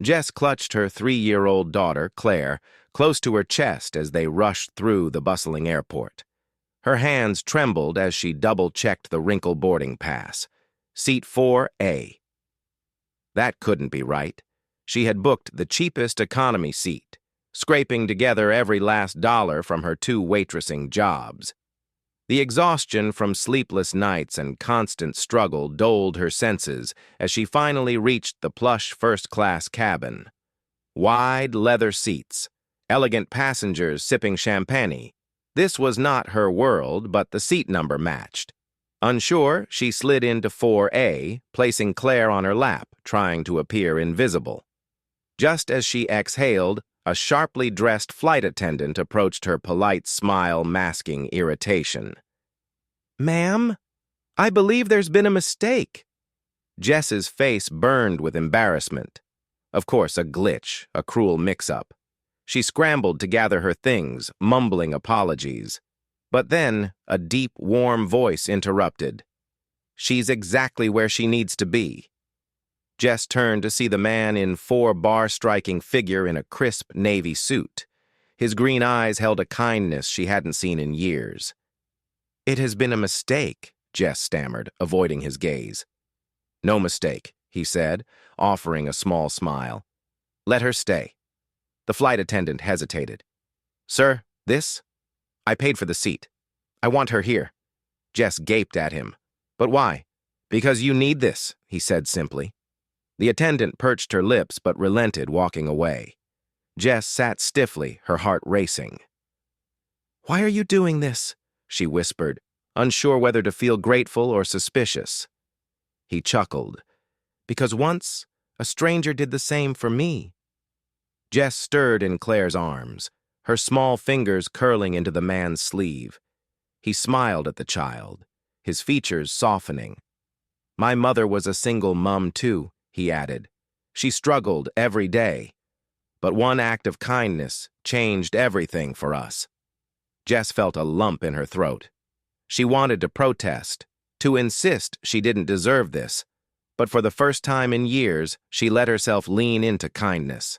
Jess clutched her 3-year-old daughter, Claire, close to her chest as they rushed through the bustling airport. Her hands trembled as she double-checked the wrinkled boarding pass. Seat 4A. That couldn't be right. She had booked the cheapest economy seat, scraping together every last dollar from her 2 waitressing jobs. The exhaustion from sleepless nights and constant struggle dulled her senses as she finally reached the plush first-class cabin. Wide leather seats, elegant passengers sipping champagne. This was not her world, but the seat number matched. Unsure, she slid into 4A, placing Claire on her lap, trying to appear invisible. Just as she exhaled, a sharply dressed flight attendant approached her, polite smile masking irritation. "Ma'am, I believe there's been a mistake." Jess's face burned with embarrassment. Of course, a glitch, a cruel mix-up. She scrambled to gather her things, mumbling apologies. But then, a deep, warm voice interrupted. "She's exactly where she needs to be." Jess turned to see the man in 4-bar striking figure in a crisp navy suit. His green eyes held a kindness she hadn't seen in years. "It has been a mistake," Jess stammered, avoiding his gaze. "No mistake," he said, offering a small smile. "Let her stay." The flight attendant hesitated. "Sir, this? I paid for the seat. I want her here." Jess gaped at him. "But why?" "Because you need this," he said simply. The attendant perched her lips but relented, walking away. Jess sat stiffly, her heart racing. "Why are you doing this?" she whispered, unsure whether to feel grateful or suspicious. He chuckled. "Because once, a stranger did the same for me." Jess stirred in Claire's arms, her small fingers curling into the man's sleeve. He smiled at the child, his features softening. "My mother was a single mum too," he added. "She struggled every day. But one act of kindness changed everything for us." Jess felt a lump in her throat. She wanted to protest, to insist she didn't deserve this, but for the first time in years, she let herself lean into kindness.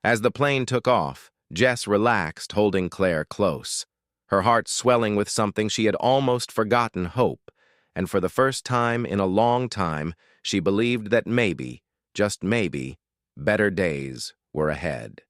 As the plane took off, Jess relaxed, holding Claire close, her heart swelling with something she had almost forgotten: hope, and for the first time in a long time, she believed that maybe, just maybe, better days were ahead.